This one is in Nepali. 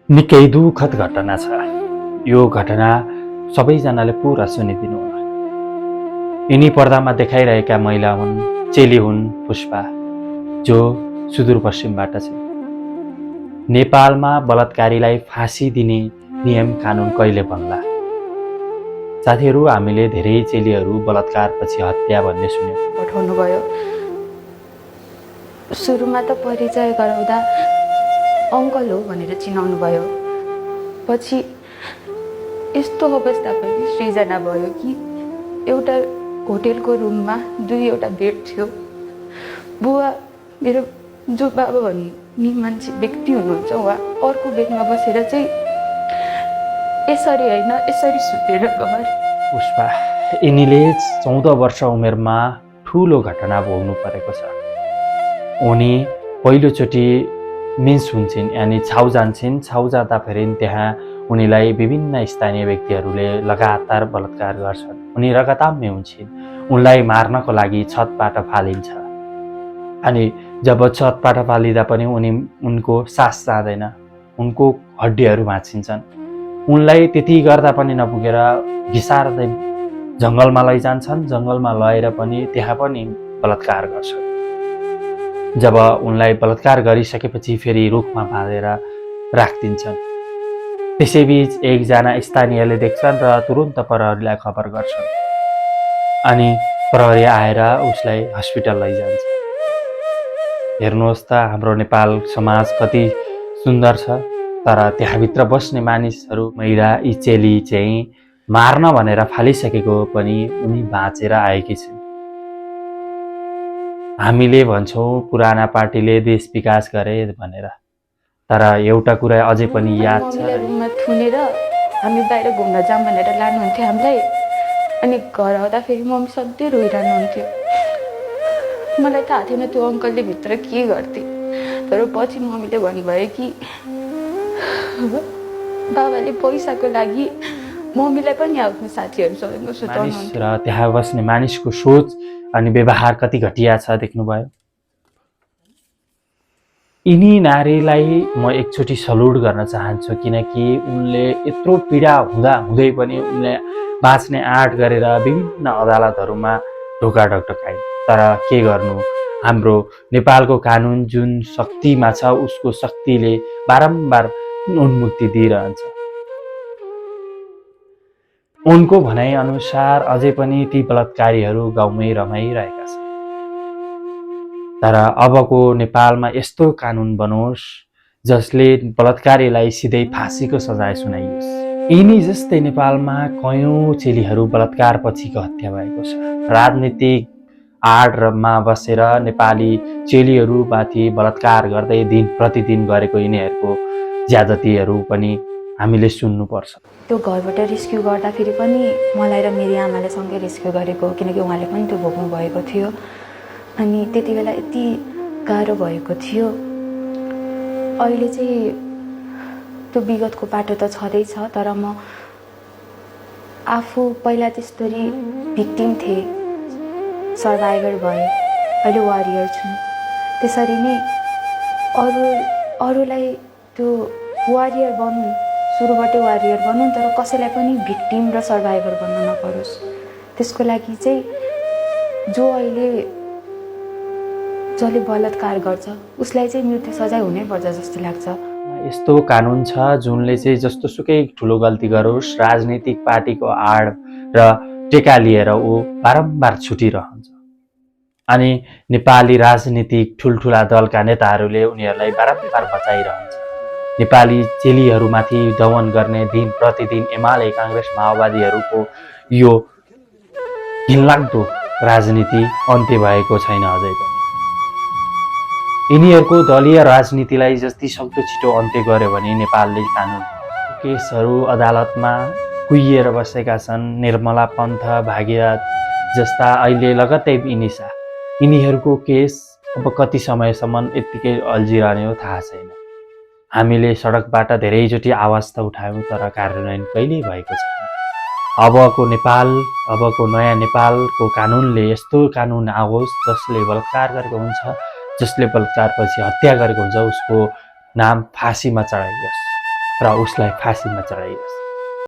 निकै दुःखद घटना छ। यो घटना सबैजनाले पुरा सुनिदिनु होला। यिनी पर्दामा देखाइरहेका महिला हुन्, चेली हुन् पुष्पा, जो सुदूरपश्चिमबाट छन्। नेपालमा बलात्कारीलाई फाँसी दिने नियम कानुन कहिले बन्ला? साथीहरू, हामीले धेरै चेलीहरू बलात्कारपछि हत्या भन्ने सुन्यौँ। पठाउनु भयो। सुरुमा त परिचय गराउँदा अङ्कल हो भनेर चिनाउनु भयो। पछि यस्तो अवस्था पनि सृजना भयो कि एउटा होटेलको रुममा दुईवटा बेड थियो। बुवा, मेरो जो बाबा भन्ने मान्छे व्यक्ति हुनुहुन्छ, उहाँ अर्को बेडमा बसेर चाहिँ यसरी होइन यसरी सुतेर गए। पुष्पा, यिनीले 14 वर्ष उमेरमा ठुलो घटना भोग्नु परेको छ। उनी पहिलोचोटि मेन्स हुन्छन्, यानि छाउ जान्छन्। छाउ जाँदा फेरि त्यहाँ उनीलाई विभिन्न स्थानीय व्यक्तिहरूले लगातार बलात्कार गर्छन्। उनी रगताम्य हुन्छन्। उनलाई मार्नको लागि छतबाट फालिन्छ। अनि जब छतबाट फालिँदा पनि उनको सास जाँदैन, उनको हड्डीहरू भाँचिन्छन्। उनलाई त्यति गर्दा पनि नपुगेर घिसार्दै जङ्गलमा लैजान्छन्। जङ्गलमा लगेर पनि त्यहाँ पनि बलात्कार गर्छन्। जब उनलाई बलात्कार गरिसकेपछि फेरि रुखमा बाँधेर राखिदिन्छन्। त्यसैबीच एकजना स्थानीयले देख्छन् र तुरुन्त प्रहरीलाई खबर गर्छन्। अनि प्रहरी आएर उसलाई हस्पिटल लैजान्छ। हेर्नुहोस् त, हाम्रो नेपाल समाज कति सुन्दर छ। तर त्यहाँभित्र बस्ने मानिसहरू, महिला, यी चेली चाहिँ मार्न भनेर फालिसकेको पनि उनी बाँचेर आएकी छिन्। हामीले भन्छौँ पुराना पार्टीले देश विकास गरे भनेर, तर एउटा कुरा अझै पनि याद छ। रुममा थुनेर हामी बाहिर घुम्न जाऊँ भनेर लानुहुन्थ्यो हामीलाई। अनि घर आउँदाखेरि मम्मी सधैँ रोइरहनुहुन्थ्यो। मलाई थाहा थिएन त्यो अङ्कलले भित्र के गर्थे। तर पछि मम्मीले भन्नुभयो कि बाबाले पैसाको लागि मम्मीलाई पनि आफ्नो साथीहरूसँग सुताउनुहुन्थ्यो। र त्यहाँ बस्ने मानिसको सोच अनि व्यवहार कति घटिया छ देख्नुभयो। यिनी नारीलाई म एकचोटि सल्युट गर्न चाहन्छु, किनकि उनले यत्रो पीडा हुँदै पनि उनले बाँच्ने आँट गरेर विभिन्न अदालतहरूमा ढोका ढकढकाइन्। तर के गर्नु, हाम्रो नेपालको कानुन जुन शक्तिमा छ, उसको शक्तिले बारम्बार उन्मुक्ति दिइरहन्छ। उनको भनाइअनुसार अझै पनि ती बलात्कारीहरू गाउँमै रमाइरहेका छन्। तर अबको नेपालमा यस्तो कानुन बनोस् जसले बलात्कारीलाई सिधै फाँसीको सजाय सुनाइयोस्। यिनी जस्तै नेपालमा कयौँ चेलीहरू बलात्कारपछिको हत्या भएको छ। राजनीतिक आडमा बसेर नेपाली चेलीहरूमाथि बलात्कार गर्दै दिन प्रतिदिन गरेको यिनीहरूको ज्यादतीहरू पनि हामीले सुन्नुपर्छ। त्यो घरबाट रेस्क्यु गर्दाखेरि पनि मलाई र मेरी आमाले सँगै रेस्क्यु गरेको, किनकि उहाँले पनि त्यो भोग्नु भएको थियो। अनि त्यति बेला यति गाह्रो भएको थियो। अहिले चाहिँ त्यो विगतको बाटो त छँदैछ, तर म आफू पहिला त्यस्तरी भिक्टिम थिएँ, सर्भाइभर भएँ, अहिले वारियर छु। त्यसरी नै अरूलाई त्यो वारियर बन्नु, सुरुबाटै वारियर बन्नु, तर कसैलाई पनि भिक्टिम र सर्भाइभर बन्न नपरोस्। त्यसको लागि चाहिँ जसले बलात्कार गर्छ उसलाई चाहिँ मृत्यु सजाय हुनैपर्छ जस्तो लाग्छ। यस्तो कानुन छ जुनले चाहिँ जस्तोसुकै ठुलो गल्ती गरोस्, राजनीतिक पार्टीको आड र टेका लिएर ऊ बारम्बार छुटिरहन्छ। अनि नेपाली राजनीतिक ठुल्ठुला दलका नेताहरूले उनीहरूलाई बारम्बार बचाइरहन्छ। नेपाली चेलीहरूमाथि दमन गर्ने दिन प्रतिदिन एमाले, काङ्ग्रेस, माओवादीहरूको यो घिनलाग्दो राजनीति अन्त्य भएको छैन अझै पनि। यिनीहरूको दलीय राजनीतिलाई जति सक्दो छिटो अन्त्य गर्यो भने नेपालले कानुन केसहरू अदालतमा कुहिएर बसेका छन्। निर्मला पन्थ, भागीरथ जस्ता अहिले लगत्तै इनिसा, यिनीहरूको केस अब कति समयसम्म यत्तिकै अल्झिरहने हो थाहा छैन। हामीले सडकबाट धेरैचोटि आवाज त उठायौँ, तर कार्यान्वयन कहिल्यै भएको छैन। अबको नयाँ नेपालको कानुनले यस्तो कानुन आओस् जसले बलात्कार गरेको हुन्छ, जसले बलात्कारपछि हत्या गरेको हुन्छ, उसको नाम फाँसीमा चढाइयोस्। र उसलाई फाँसीमा चढाइयोस्।